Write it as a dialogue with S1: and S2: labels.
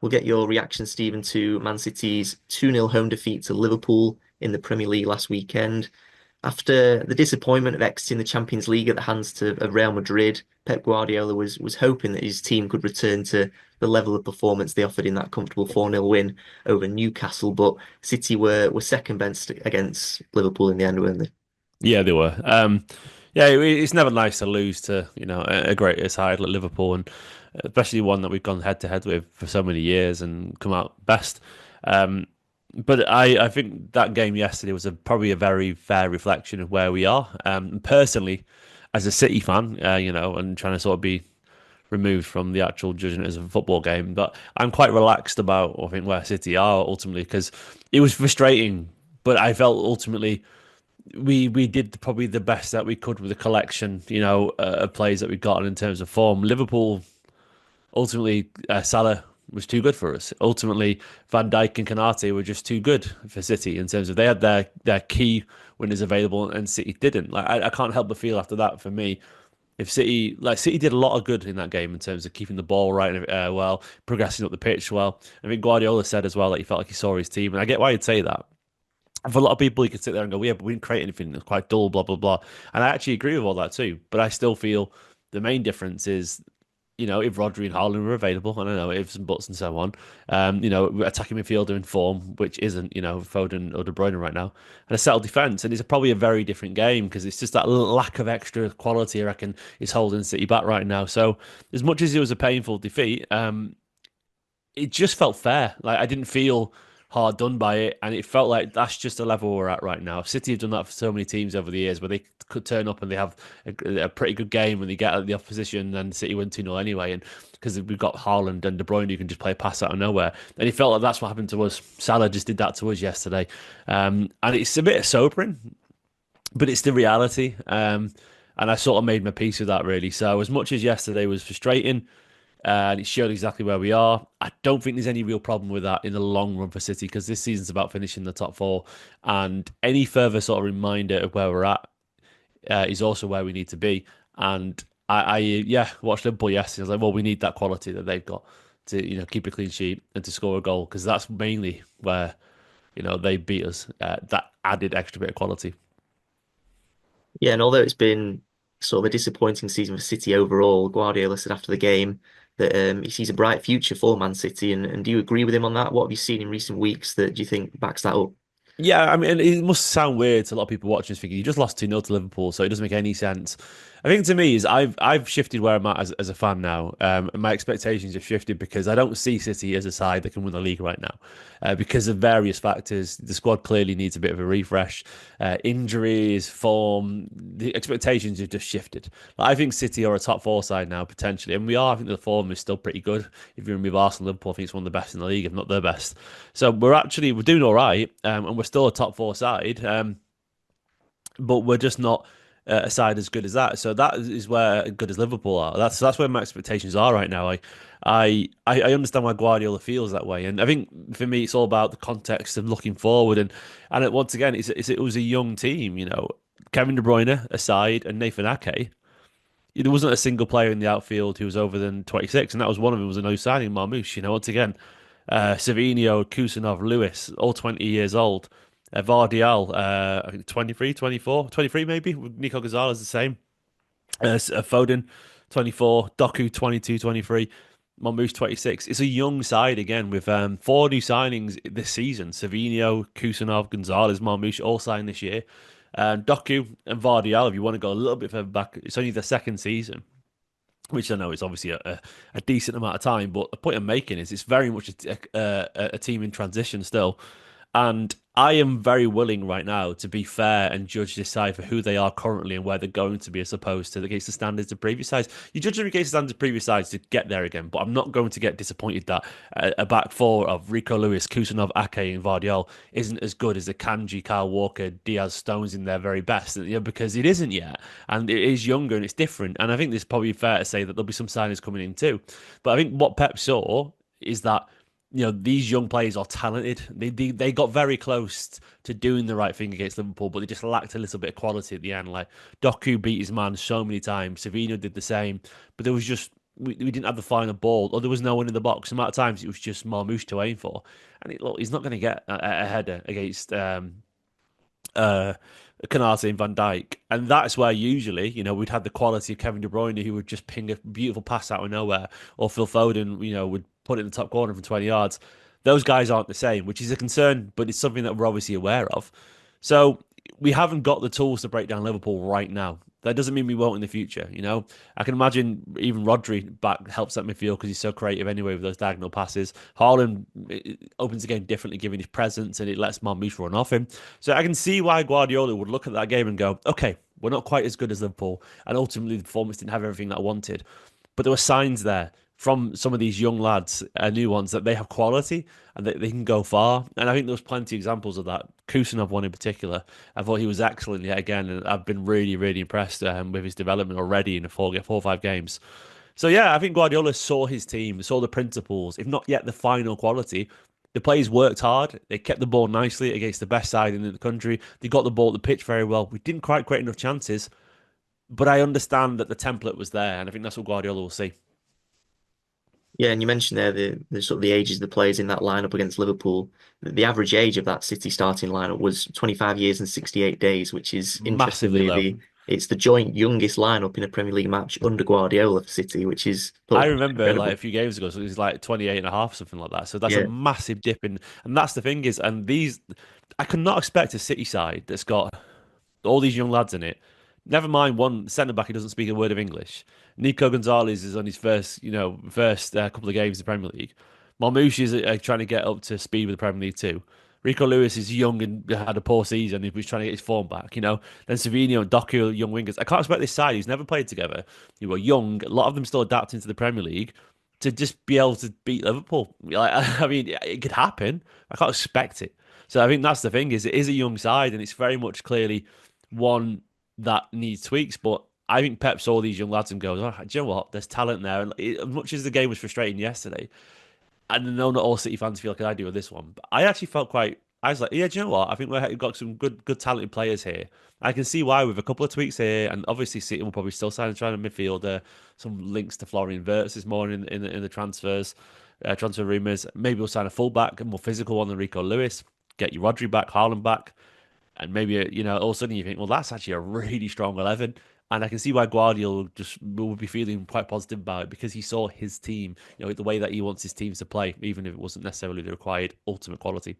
S1: We'll get your reaction, Stephen, to Man City's 2-0 home defeat to Liverpool in the Premier League last weekend. After the disappointment of exiting the Champions League at the hands of Real Madrid, Pep Guardiola was hoping that his team could return to the level of performance they offered in that comfortable 4-0 win over Newcastle. But City were second best against Liverpool in the end, weren't they?
S2: Yeah, they were. Yeah, it's never nice to lose to a greater side like Liverpool, and especially one that we've gone head to head with for so many years and come out best. Um, but I think that game yesterday was probably a very fair reflection of where we are. Personally, as a City fan, and trying to sort of be removed from the actual judging it as a football game, but I'm quite relaxed about I think where City are ultimately because it was frustrating, but I felt ultimately we did probably the best that we could with the collection, of players that we got in terms of form. Liverpool ultimately, Salah was too good for us. Ultimately, Van Dijk and Kanate were just too good for City in terms of they had their key winners available and City didn't. Like I can't help but feel after that for me. If City did a lot of good in that game in terms of keeping the ball right well, progressing up the pitch well. I think Guardiola said as well that he felt like he saw his team, and I get why he'd say that. For a lot of people, you could sit there and go, "Yeah, but we didn't create anything. It's quite dull, blah blah blah." And I actually agree with all that too. But I still feel the main difference is, if Rodri and Haaland were available, and I know ifs and buts and so on, attacking midfielder in form, which isn't, Foden or De Bruyne right now, and a settled defence, and it's probably a very different game because it's just that lack of extra quality, I reckon, is holding City back right now. So as much as it was a painful defeat, it just felt fair. Like I didn't feel hard done by it, and it felt like that's just the level we're at right now. City have done that for so many teams over the years, where they could turn up and they have a pretty good game when they get at the opposition, and City win 2-0 anyway. And because we've got Haaland and De Bruyne who can just play a pass out of nowhere, and it felt like that's what happened to us. Salah just did that to us yesterday, and it's a bit sobering, but it's the reality. And I sort of made my peace with that really. So as much as yesterday was frustrating, and it showed exactly where we are. I don't think there's any real problem with that in the long run for City because this season's about finishing the top four, and any further sort of reminder of where we're at is also where we need to be. And I watched Liverpool yesterday. I was like, well, we need that quality that they've got to keep a clean sheet and to score a goal because that's mainly where they beat us. That added extra bit of quality.
S1: Yeah, and although it's been sort of a disappointing season for City overall, Guardiola said after the game that he sees a bright future for Man City. And do you agree with him on that? What have you seen in recent weeks that do you think backs that up?
S2: Yeah, I mean, it must sound weird to a lot of people watching this thinking you just lost 2-0 to Liverpool, so it doesn't make any sense. I think to me is I've shifted where I'm at as a fan now. And my expectations have shifted because I don't see City as a side that can win the league right now. Because of various factors. The squad clearly needs a bit of a refresh. Injuries, form, the expectations have just shifted. Like, I think City are a top four side now, potentially. And we are. I think the form is still pretty good. If you remove Arsenal, Liverpool, I think it's one of the best in the league, if not the best. So we're doing all right, and we're still a top four side, but we're just not a side as good as that. So that is where good as Liverpool are. That's where my expectations are right now. I understand why Guardiola feels that way, and I think for me it's all about the context of looking forward. And once again, it was a young team. Kevin De Bruyne aside and Nathan Ake. There wasn't a single player in the outfield who was over than 26, and that was one of them was a no signing, Marmoush. Once again, Savinho, Kusanov, Lewis, all 20 years old. Vardial, I think 23, 24, 23 maybe. Nico Gonzalez the same. Foden, 24. Doku, 22, 23. Marmoush, 26. It's a young side again with four new signings this season. Savinho, Kusanov, Gonzalez, Marmoush all signed this year. Doku and Vardial, if you want to go a little bit further back, it's only their second season, which I know is obviously a decent amount of time. But the point I'm making is it's very much a team in transition still. And I am very willing right now to be fair and judge this side for who they are currently and where they're going to be as opposed to against the standards of previous sides. You judge them against the standards of previous sides to get there again, but I'm not going to get disappointed that a back four of Rico Lewis, Kusanov, Ake, and Vardiol isn't as good as the Kanji, Kyle Walker, Diaz, Stones in their very best, because it isn't yet. And it is younger and it's different. And I think it's probably fair to say that there'll be some signings coming in too. But I think what Pep saw is that these young players are talented. They got very close to doing the right thing against Liverpool, but they just lacked a little bit of quality at the end. Like Doku beat his man so many times. Savino did the same, but there was just we didn't have the final ball, or there was no one in the box. The amount of times it was just Marmoush to aim for, and look, he's not going to get a header against uh, Canate and Van Dijk. And that's where usually, we'd had the quality of Kevin De Bruyne who would just ping a beautiful pass out of nowhere, or Phil Foden, would put it in the top corner from 20 yards. Those guys aren't the same, which is a concern, but it's something that we're obviously aware of. So we haven't got the tools to break down Liverpool right now. That doesn't mean we won't in the future. I can imagine even Rodri back helps at midfield because he's so creative anyway with those diagonal passes. Haaland opens the game differently, given his presence, and it lets Marmoush run off him. So I can see why Guardiola would look at that game and go, okay, we're not quite as good as Liverpool. And ultimately, the performance didn't have everything that I wanted. But there were signs there from some of these young lads, new ones, that they have quality and that they can go far. And I think there was plenty of examples of that. Kusanov one in particular. I thought he was excellent yet again, and I've been really, really impressed with his development already in the four or five games. So yeah, I think Guardiola saw his team, saw the principles, if not yet the final quality. The players worked hard. They kept the ball nicely against the best side in the country. They got the ball at the pitch very well. We didn't quite create enough chances, but I understand that the template was there, and I think that's what Guardiola will see.
S1: Yeah, and you mentioned there the sort of the ages of the players in that lineup against Liverpool. The average age of that City starting lineup was 25 years and 68 days, which is
S2: Massively
S1: interestingly
S2: low.
S1: it's the joint youngest lineup in a Premier League match under Guardiola for City, which is
S2: I
S1: quite
S2: remember like a
S1: incredible.
S2: few games ago, so it was like 28 and a half, something like that. So that's a
S1: Yeah,
S2: massive dip in, and that's the thing is, and I could not expect a City side that's got all these young lads in it. Never mind one centre back who doesn't speak a word of English. Nico Gonzalez is on his first couple of games in the Premier League. Marmoush is trying to get up to speed with the Premier League too. Rico Lewis is young and had a poor season. He was trying to get his form back. Then Savino and Doku are young wingers. I can't expect this side, who's never played together, who are young, a lot of them still adapting to the Premier League, to just be able to beat Liverpool. Like, I mean, it could happen. I can't expect it. So I think that's the thing, is it is a young side, and it's very much clearly one that needs tweaks. But I think Pep saw these young lads and goes, oh, do you know what? There's talent there. And as much as the game was frustrating yesterday, and I know not all City fans feel like I do with this one, but I actually felt quite. I was like, yeah, do you know what? I think we've got some good talented players here. I can see why with a couple of tweaks here, and obviously City will probably still sign a trying midfielder. Some links to Florian Wirtz this morning in the transfer rumours. Maybe we'll sign a fullback, a more physical one than Rico Lewis. Get your Rodri back, Haaland back. And maybe, all of a sudden you think, well, that's actually a really strong 11. And I can see why Guardiola just will be feeling quite positive about it, because he saw his team, the way that he wants his teams to play, even if it wasn't necessarily the required ultimate quality.